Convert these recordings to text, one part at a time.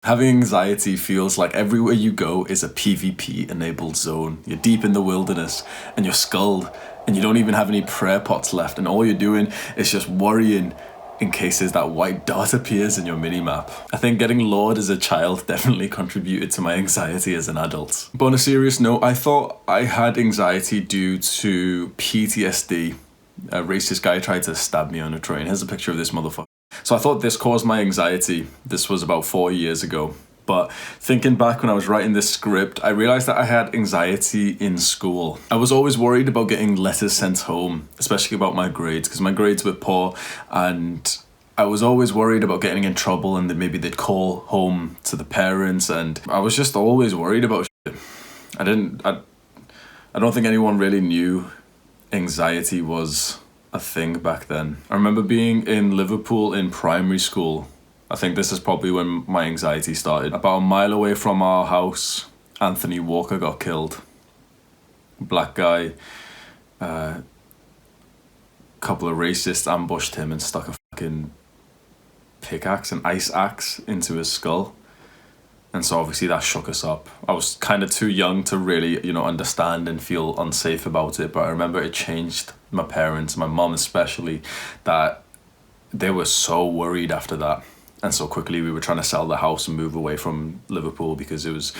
Having anxiety feels like everywhere you go is a PvP enabled zone. You're deep in the wilderness and you're sculled and you don't even have any prayer pots left, and all you're doing is just worrying in case that white dot appears in your minimap. I think getting lured as a child definitely contributed to my anxiety as an adult. But on a serious note, I thought I had anxiety due to PTSD. A racist guy tried to stab me on a train. Here's a picture of this motherfucker. So I thought this caused my anxiety. This was about 4 years ago. But thinking back when I was writing this script, I realized that I had anxiety in school. I was always worried about getting letters sent home, especially about my grades, because my grades were poor, and I was always worried about getting in trouble and then maybe they'd call home to the parents, and I was just always worried about shit. I don't think anyone really knew anxiety was a thing back then. I remember being in Liverpool in primary school. I think this is probably when my anxiety started. About a mile away from our house, Anthony Walker got killed. Black guy, couple of racists ambushed him and stuck a fucking pickaxe, an ice axe, into his skull. And so obviously that shook us up. I was kind of too young to really, understand and feel unsafe about it. But I remember it changed my parents, my mom especially, that they were so worried after that. And so quickly we were trying to sell the house and move away from Liverpool because it was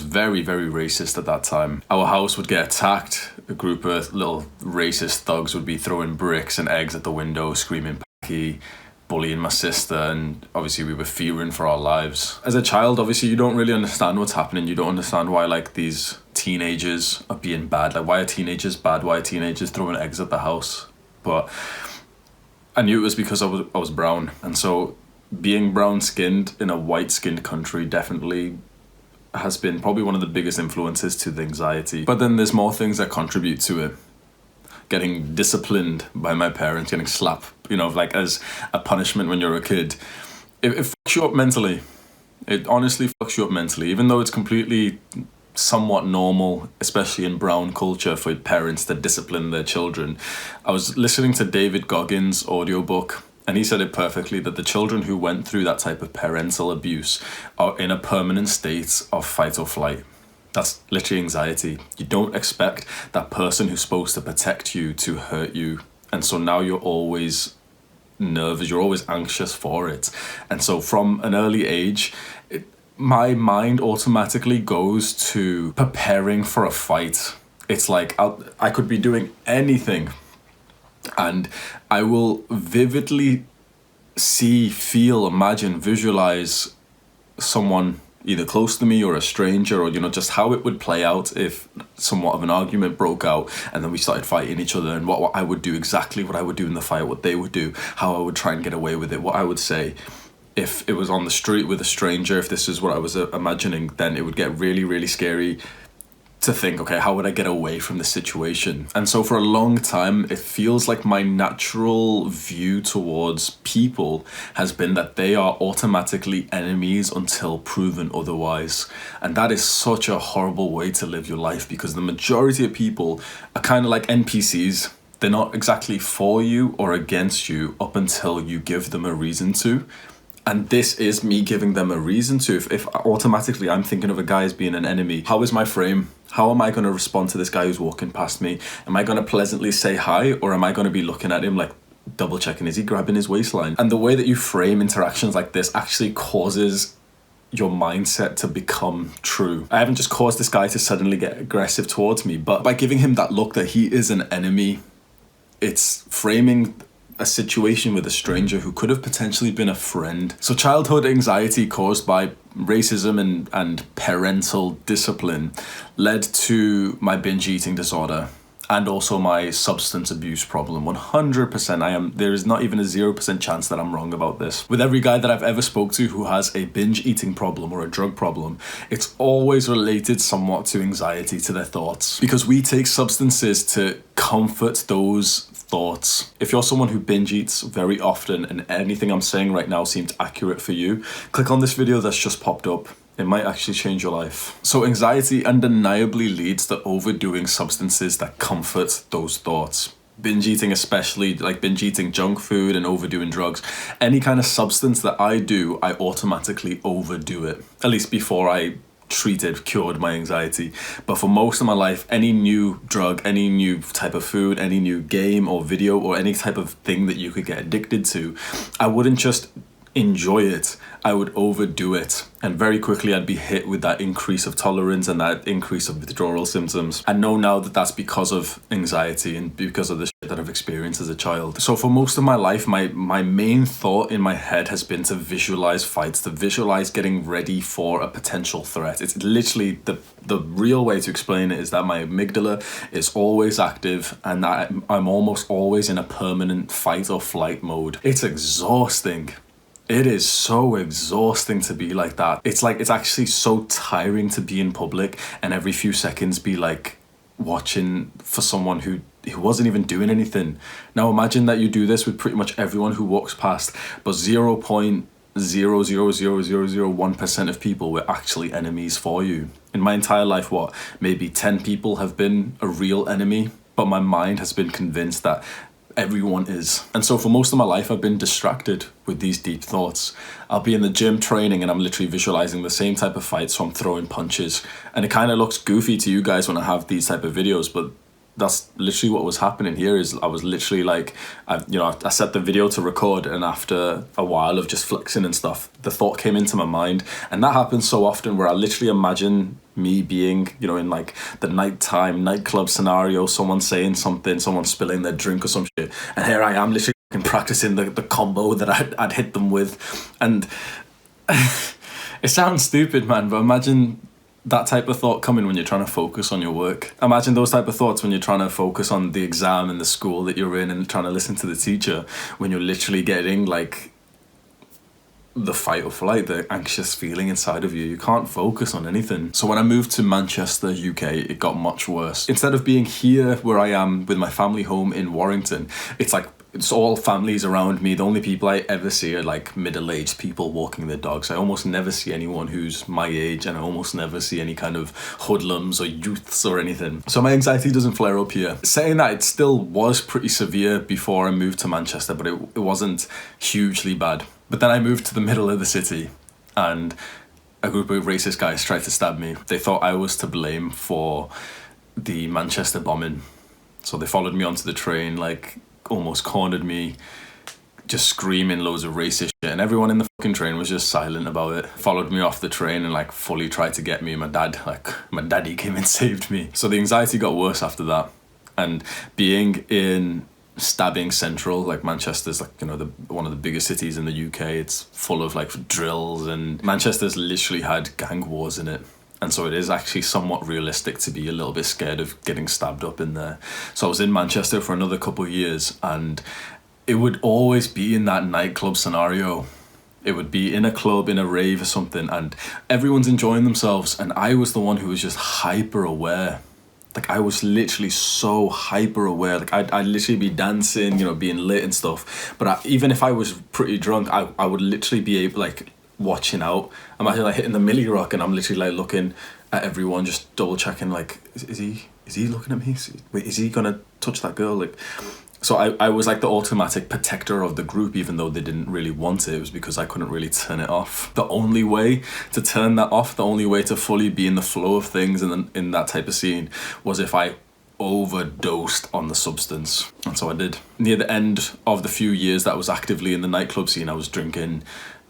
very, very racist at that time. Our house would get attacked. A group of little racist thugs would be throwing bricks and eggs at the window, screaming "Paki," bullying my sister, and obviously we were fearing for our lives. As a child, obviously you don't really understand what's happening. You don't understand why these teenagers are being bad. Why are teenagers bad? Why are teenagers throwing eggs at the house? But I knew it was because I was brown, and so being brown-skinned in a white-skinned country definitely has been probably one of the biggest influences to the anxiety. But then there's more things that contribute to it. Getting disciplined by my parents, getting slapped, as a punishment when you're a kid. It fucks you up mentally. It honestly fucks you up mentally, even though it's completely somewhat normal, especially in brown culture, for parents to discipline their children. I was listening to David Goggins' audiobook, and he said it perfectly, that the children who went through that type of parental abuse are in a permanent state of fight or flight. That's literally anxiety. You don't expect that person who's supposed to protect you to hurt you. And so now you're always nervous, you're always anxious for it. And so from an early age, my mind automatically goes to preparing for a fight. It's like I could be doing anything, and I will vividly see, feel, imagine, visualize someone either close to me or a stranger, or just how it would play out if somewhat of an argument broke out and then we started fighting each other, and what I would do, exactly what I would do in the fight, what they would do, how I would try and get away with it, what I would say. If it was on the street with a stranger, if this is what I was imagining, then it would get really, really scary to think, okay, how would I get away from the situation? And so for a long time, it feels like my natural view towards people has been that they are automatically enemies until proven otherwise. And that is such a horrible way to live your life, because the majority of people are kind of like NPCs. They're not exactly for you or against you up until you give them a reason to. And this is me giving them a reason to. If automatically I'm thinking of a guy as being an enemy, how is my frame? How am I going to respond to this guy who's walking past me? Am I going to pleasantly say hi, or am I going to be looking at him like double checking, is he grabbing his waistline? And the way that you frame interactions like this actually causes your mindset to become true. I haven't just caused this guy to suddenly get aggressive towards me, but by giving him that look that he is an enemy, it's framing a situation with a stranger who could have potentially been a friend. So childhood anxiety caused by racism and parental discipline led to my binge eating disorder and also my substance abuse problem. 100%, there is not even a 0% chance that I'm wrong about this. With every guy that I've ever spoke to who has a binge eating problem or a drug problem, it's always related somewhat to anxiety, to their thoughts, because we take substances to comfort those thoughts. If you're someone who binge eats very often and anything I'm saying right now seems accurate for you, click on this video that's just popped up. It might actually change your life. So anxiety undeniably leads to overdoing substances that comfort those thoughts. binge eating, especially like binge eating junk food and overdoing drugs, any kind of substance that I do, I automatically overdo it. At least before I cured my anxiety. But for most of my life, any new drug, any new type of food, any new game or video or any type of thing that you could get addicted to, I wouldn't just enjoy it, I would overdo it, and very quickly I'd be hit with that increase of tolerance and that increase of withdrawal symptoms. I know now that that's because of anxiety and because of the shit that I've experienced as a child. So for most of my life, my main thought in my head has been to visualize fights, to visualize getting ready for a potential threat. It's literally the real way to explain it is that my amygdala is always active and I'm almost always in a permanent fight or flight mode. It's exhausting. It is so exhausting to be like that. It's actually so tiring to be in public and every few seconds be like watching for someone who wasn't even doing anything. Now imagine that you do this with pretty much everyone who walks past, but 0.0000001% of people were actually enemies for you. In my entire life, maybe 10 people have been a real enemy, but my mind has been convinced that everyone is. And so for most of my life, I've been distracted with these deep thoughts. I'll be in the gym training and I'm literally visualizing the same type of fight, so I'm throwing punches. And it kind of looks goofy to you guys when I have these type of videos, but that's literally what was happening here. Is I was literally like, I set the video to record, and after a while of just flexing and stuff, the thought came into my mind. And that happens so often where I literally imagine me being, in like the nighttime nightclub scenario, someone saying something, someone spilling their drink or some shit, and here I am literally practicing the combo that I'd hit them with. And it sounds stupid, man, but imagine that type of thought coming when you're trying to focus on your work. Imagine those type of thoughts when you're trying to focus on the exam in the school that you're in and trying to listen to the teacher, when you're literally getting like the fight or flight, the anxious feeling inside of you. You can't focus on anything. So when I moved to Manchester, UK, it got much worse. Instead of being here where I am with my family home in Warrington, it's all families around me. The only people I ever see are like middle-aged people walking their dogs. I almost never see anyone who's my age, and I almost never see any kind of hoodlums or youths or anything. So my anxiety doesn't flare up here. Saying that, it still was pretty severe before I moved to Manchester, but it wasn't hugely bad. But then I moved to the middle of the city and a group of racist guys tried to stab me. They thought I was to blame for the Manchester bombing. So they followed me onto the train, like almost cornered me, just screaming loads of racist shit, and everyone in the fucking train was just silent about it. Followed me off the train and like fully tried to get me. My daddy came and saved me. So the anxiety got worse after that. And being in stabbing central, like Manchester's like, one of the biggest cities in the UK, it's full of like drills, and Manchester's literally had gang wars in it. And so it is actually somewhat realistic to be a little bit scared of getting stabbed up in there. So I was in Manchester for another couple of years, and it would always be in that nightclub scenario. It would be in a club, in a rave or something, and everyone's enjoying themselves. And I was the one who was just hyper aware. Like I was literally so hyper aware. Like I'd literally be dancing, being lit and stuff. But even if I was pretty drunk, I would literally be able, like, watching out. Imagine like hitting the Millie Rock and I'm literally like looking at everyone, just double checking, like, is he looking at me? Wait, is he gonna touch that girl? Like, so I was like the automatic protector of the group, even though they didn't really want it. It was because I couldn't really turn it off. The only way to turn that off, the only way to fully be in the flow of things in that type of scene, was if I overdosed on the substance. And so I did. Near the end of the few years that I was actively in the nightclub scene, I was drinking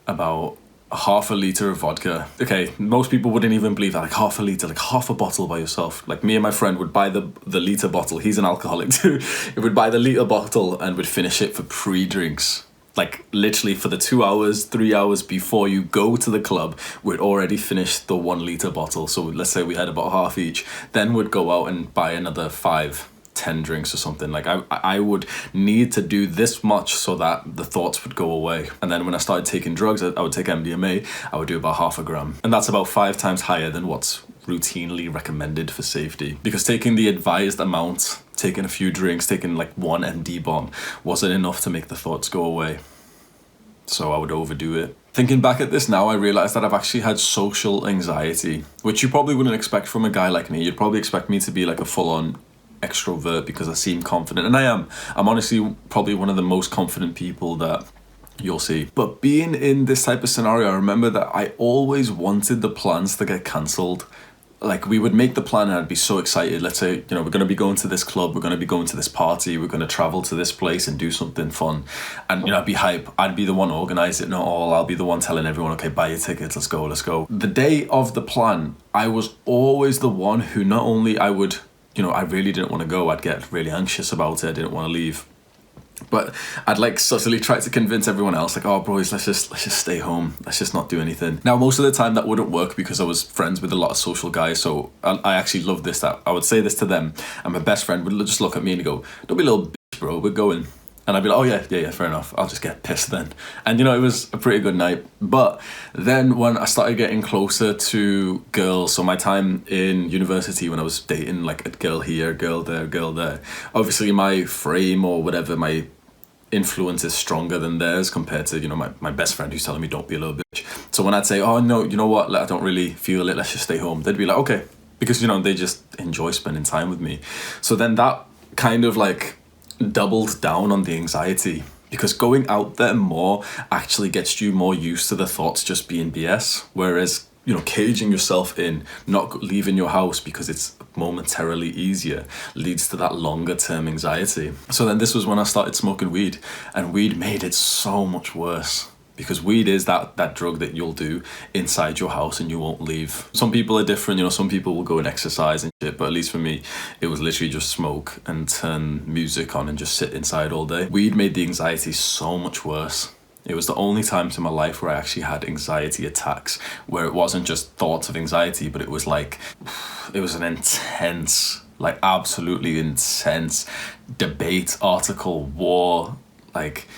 about half a litre of vodka. Okay, most people wouldn't even believe that, like half a litre, like half a bottle by yourself. Like me and my friend would buy the litre bottle. He's an alcoholic too. He would buy the litre bottle and would finish it for pre-drinks. Like literally for the 2 hours, 3 hours before you go to the club, we'd already finished the 1 litre bottle. So let's say we had about half each. Then we'd go out and buy another 5-10 drinks or something. Like I would need to do this much so that the thoughts would go away. And then when I started taking drugs, I would take MDMA, I would do about 0.5 gram. And that's about 5 times higher than what's routinely recommended for safety. Because taking the advised amount, taking a few drinks, taking like 1 MD bomb wasn't enough to make the thoughts go away. So I would overdo it. Thinking back at this now, I realised that I've actually had social anxiety, which you probably wouldn't expect from a guy like me. You'd probably expect me to be like a full-on extrovert because I seem confident, and I am. I'm honestly probably one of the most confident people that you'll see. But being in this type of scenario, I remember that I always wanted the plans to get cancelled. Like, we would make the plan and I'd be so excited. Let's say, you know, we're going to be going to this club, we're going to be going to this party, we're going to travel to this place and do something fun. And, you know, I'd be hype. I'd be the one organising it all. I'll be the one telling everyone, okay, buy your tickets, let's go, let's go. The day of the plan, I was always the one who not only I would, you know, I really didn't want to go. I'd get really anxious about it. I didn't want to leave. But I'd like subtly try to convince everyone else, like, oh, boys, let's just stay home. Let's just not do anything. Now, most of the time that wouldn't work because I was friends with a lot of social guys. So I actually loved this, that I would say this to them, and my best friend would just look at me and go, don't be a little bitch, bro, we're going. And I'd be like, oh yeah, fair enough. I'll just get pissed then. And, you know, it was a pretty good night. But then when I started getting closer to girls, so my time in university when I was dating like a girl here, girl there, obviously my frame or whatever, my influence is stronger than theirs compared to, you know, my best friend who's telling me don't be a little bitch. So when I'd say, oh no, you know what, I don't really feel it, let's just stay home, they'd be like, okay. Because, you know, they just enjoy spending time with me. So then that kind of like doubled down on the anxiety, because going out there more actually gets you more used to the thoughts just being BS. Whereas, you know, caging yourself in, not leaving your house because it's momentarily easier, leads to that longer term anxiety. So then this was when I started smoking weed, and weed made it so much worse. Because weed is that drug that you'll do inside your house and you won't leave. Some people are different, you know, some people will go and exercise and shit, but at least for me, it was literally just smoke and turn music on and just sit inside all day. Weed made the anxiety so much worse. It was the only times in my life where I actually had anxiety attacks, where it wasn't just thoughts of anxiety, but it was like, it was an intense, like absolutely intense debate, article, war, like,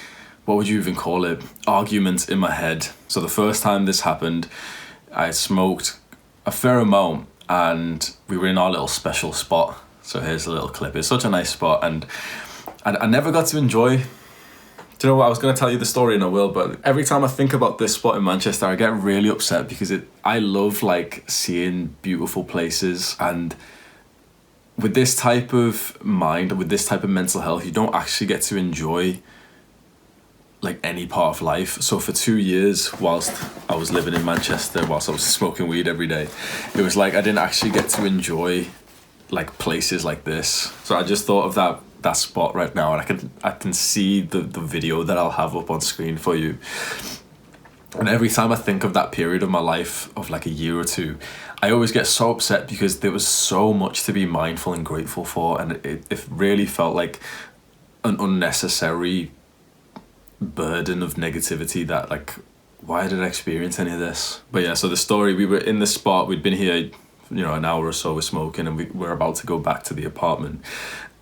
what would you even call it? Argument in my head. So the first time this happened, I smoked a fair amount and we were in our little special spot. So here's a little clip. It's such a nice spot, and I never got to enjoy. Do you know what? I was going to tell you the story and I will, but every time I think about this spot in Manchester, I get really upset because I love like seeing beautiful places, and with this type of mind, with this type of mental health, you don't actually get to enjoy like any part of life. So for 2 years, whilst I was living in Manchester, whilst I was smoking weed every day, it was like I didn't actually get to enjoy like places like this. So I just thought of that spot right now, and I can see the video that I'll have up on screen for you. And every time I think of that period of my life of like a year or two, I always get so upset because there was so much to be mindful and grateful for, and it really felt like an unnecessary burden of negativity that, like, why did I experience any of this? But yeah, so the story, we were in the spot, we'd been here, you know, an hour or so with smoking, and we were about to go back to the apartment,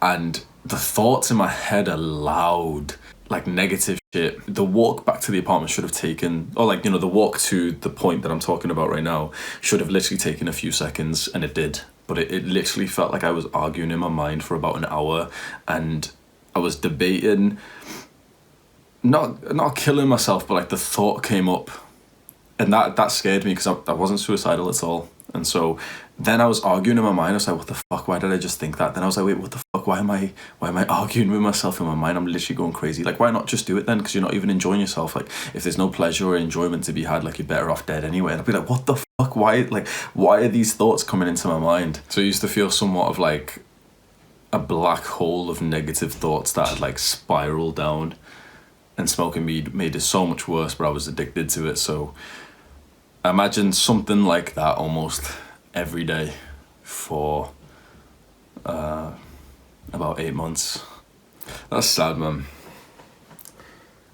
and the thoughts in my head are loud, like negative shit. The walk back to the apartment should have taken, or like, you know, the walk to the point that I'm talking about right now should have literally taken a few seconds, and it did. But it literally felt like I was arguing in my mind for about an hour, and I was debating, not killing myself, but like the thought came up, and that scared me because I wasn't suicidal at all. And so then I was arguing in my mind. I was like, what the fuck, why did I just think that? Then I was like, wait, what the fuck, why am I arguing with myself in my mind? I'm literally going crazy. Like, why not just do it then? Because you're not even enjoying yourself. Like, if there's no pleasure or enjoyment to be had, like, you're better off dead anyway. And I'd be like, what the fuck, why are these thoughts coming into my mind? So I used to feel somewhat of like a black hole of negative thoughts that had like spiraled down, and smoking weed made it so much worse, but I was addicted to it. So I imagine something like that almost every day for about 8 months. That's sad, man.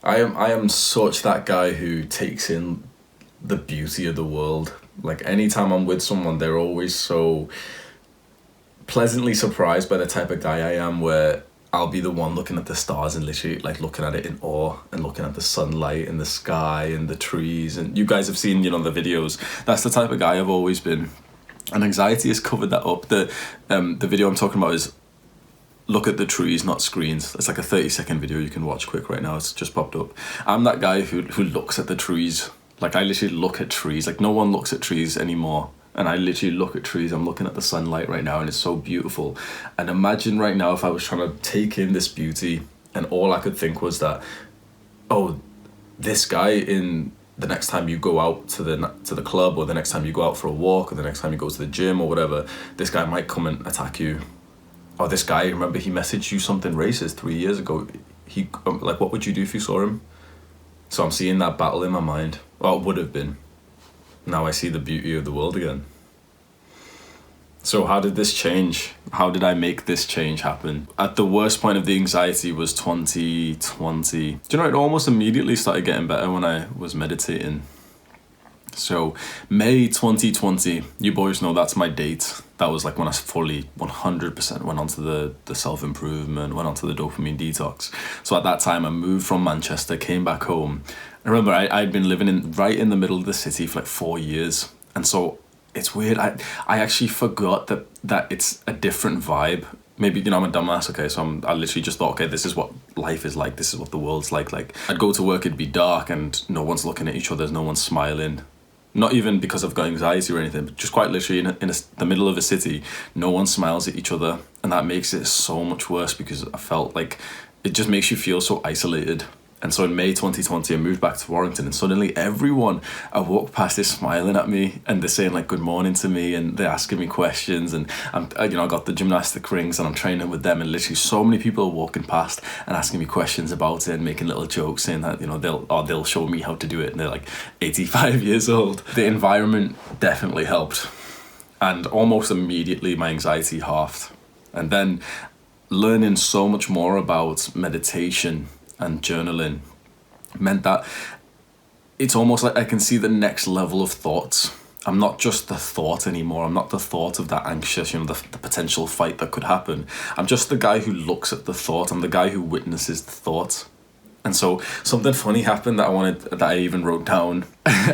I am such that guy who takes in the beauty of the world. Like, anytime I'm with someone, they're always so pleasantly surprised by the type of guy I am, where I'll be the one looking at the stars and literally like looking at it in awe, and looking at the sunlight and the sky and the trees. And you guys have seen, you know, the videos. That's the type of guy I've always been. And anxiety has covered that up. The video I'm talking about is look at the trees, not screens. It's like a 30-second video you can watch quick right now. It's just popped up. I'm that guy who looks at the trees. Like, I literally look at trees. Like, no one looks at trees anymore and I literally look at trees. I'm looking at the sunlight right now, and it's so beautiful. And imagine right now if I was trying to take in this beauty, and all I could think was that, oh, this guy in the next time you go out to the club, or the next time you go out for a walk, or the next time you go to the gym or whatever, this guy might come and attack you. Or this guy, remember he messaged you something racist 3 years ago. He like, what would you do if you saw him? So I'm seeing that battle in my mind. Well, it would have been. Now I see the beauty of the world again. So how did this change? How did I make this change happen? At the worst point of the anxiety was 2020. Do you know, it almost immediately started getting better when I was meditating. So May 2020, you boys know that's my date. That was like when I fully 100% went onto the self-improvement, went onto the dopamine detox. So at that time I moved from Manchester, came back home. I remember I'd been living right in the middle of the city for like 4 years. And so it's weird. I actually forgot that it's a different vibe. Maybe, I'm a dumbass, okay, so I literally just thought, okay, this is what life is like, this is what the world's like. Like, I'd go to work, it'd be dark, and no one's looking at each other, no one's smiling. Not even because I've got anxiety or anything, but just quite literally in the middle of a city, no one smiles at each other, and that makes it so much worse because I felt like it just makes you feel so isolated. And so in May 2020, I moved back to Warrington, and suddenly everyone I walk past is smiling at me, and they're saying like good morning to me, and they're asking me questions, and I got the gymnastic rings and I'm training with them, and literally so many people are walking past and asking me questions about it and making little jokes, saying that they'll show me how to do it, and they're like 85 years old. The environment definitely helped, and almost immediately my anxiety halved. And then learning so much more about meditation and journaling meant that it's almost like I can see the next level of thoughts. I'm not just the thought anymore. I'm not the thought of that anxious, the potential fight that could happen. I'm just the guy who looks at the thought. I'm the guy who witnesses the thought. And so something funny happened that I even wrote down.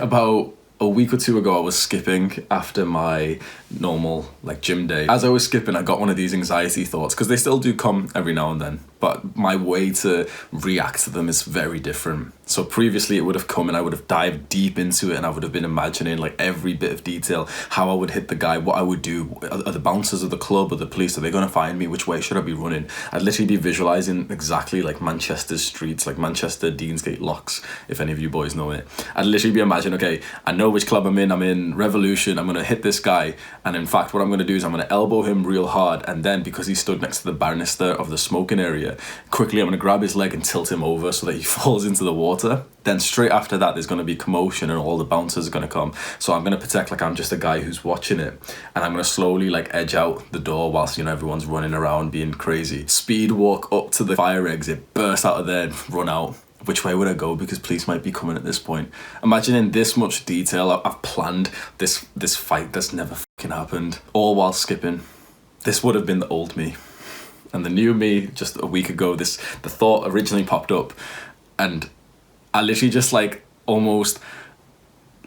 About a week or two ago, I was skipping after my normal gym day. As I was skipping, I got one of these anxiety thoughts, because they still do come every now and then, but my way to react to them is very different. So previously it would have come and I would have dived deep into it, and I would have been imagining every bit of detail, how I would hit the guy, what I would do, are the bouncers of the club or the police, are they going to find me, which way should I be running? I'd literally be visualizing exactly Manchester's streets, Manchester Deansgate locks, if any of you boys know it. I'd literally be imagining, okay, I know which club I'm in Revolution, I'm going to hit this guy, and in fact what I'm going to do is I'm going to elbow him real hard, and then because he stood next to the banister of the smoking area, quickly I'm going to grab his leg and tilt him over so that he falls into the water. Then straight after that there's going to be commotion and all the bouncers are going to come, so I'm going to pretend like I'm just a guy who's watching it, and I'm going to slowly edge out the door whilst everyone's running around being crazy, speed walk up to the fire exit, burst out of there, run out. Which way would I go, because police might be coming at this point? Imagine in this much detail I've planned this fight that's never fucking happened, all while skipping. This would have been the old me. And the new me, just a week ago, the thought originally popped up, and I literally just almost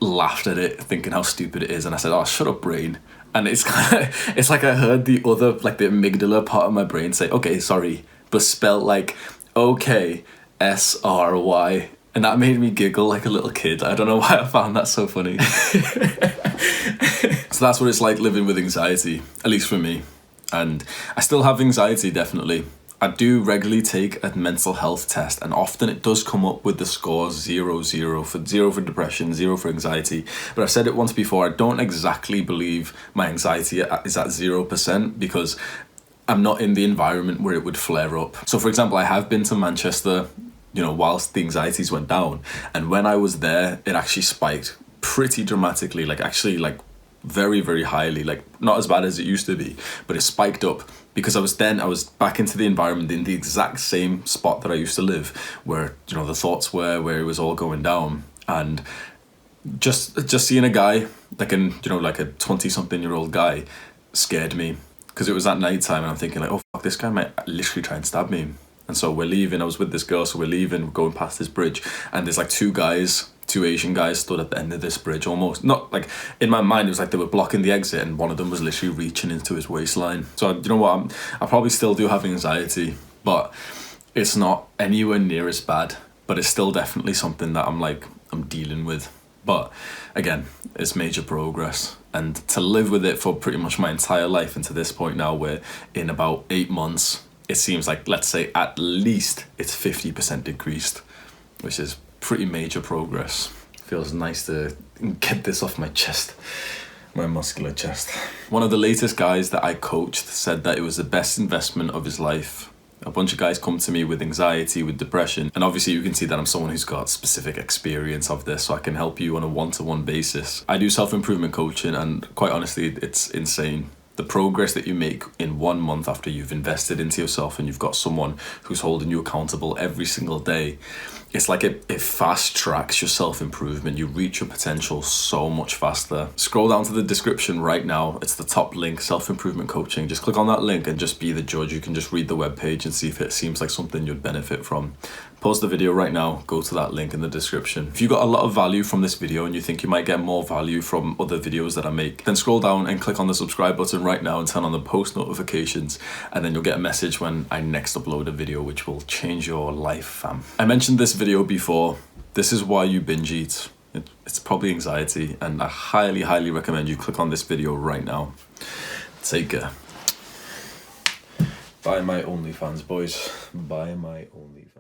laughed at it, thinking how stupid it is, and I said, oh, shut up, brain. And it's it's like I heard the other, the amygdala part of my brain say, okay, sorry, but spelled okay, SRY, and that made me giggle like a little kid. I don't know why I found that so funny. So that's what it's like living with anxiety, at least for me. And I still have anxiety, definitely. I do regularly take a mental health test, and often it does come up with the scores 0, 0 for depression, 0 for anxiety. But I've said it once before, I don't exactly believe my anxiety is at 0%, because I'm not in the environment where it would flare up. So for example, I have been to Manchester, whilst the anxieties went down, and when I was there, it actually spiked pretty dramatically, very, very highly, not as bad as it used to be, but it spiked up, because I was back into the environment in the exact same spot that I used to live, where the thoughts were, where it was all going down. And just seeing a guy a 20-something-year-old guy scared me, because it was at night time, and I'm thinking oh fuck, this guy might literally try and stab me. And so we're leaving, I was with this girl, so we're leaving, we're going past this bridge, and there's two Asian guys stood at the end of this bridge, almost, not in my mind, it was they were blocking the exit, and one of them was literally reaching into his waistline. So you know what, I probably still do have anxiety, but it's not anywhere near as bad, but it's still definitely something that I'm dealing with. But again, it's major progress. And to live with it for pretty much my entire life, and to this point now, where in about 8 months, it seems like, let's say at least it's 50% decreased, which is pretty major progress. Feels nice to get this off my chest, my muscular chest. One of the latest guys that I coached said that it was the best investment of his life. A bunch of guys come to me with anxiety, with depression, and obviously you can see that I'm someone who's got specific experience of this, so I can help you on a one-to-one basis. I do self-improvement coaching, and quite honestly, it's insane. The progress that you make in 1 month after you've invested into yourself and you've got someone who's holding you accountable every single day, it's like it fast tracks your self-improvement. You reach your potential so much faster. Scroll down to the description right now. It's the top link, self-improvement coaching. Just click on that link and just be the judge. You can just read the webpage and see if it seems like something you'd benefit from. Pause the video right now, go to that link in the description. If you got a lot of value from this video and you think you might get more value from other videos that I make, then scroll down and click on the subscribe button right now and turn on the post notifications, and then you'll get a message when I next upload a video, which will change your life, fam. I mentioned this video before. This is why you binge eat. It's probably anxiety, and I highly, highly recommend you click on this video right now. Take care. Buy my OnlyFans, boys. Buy my OnlyFans.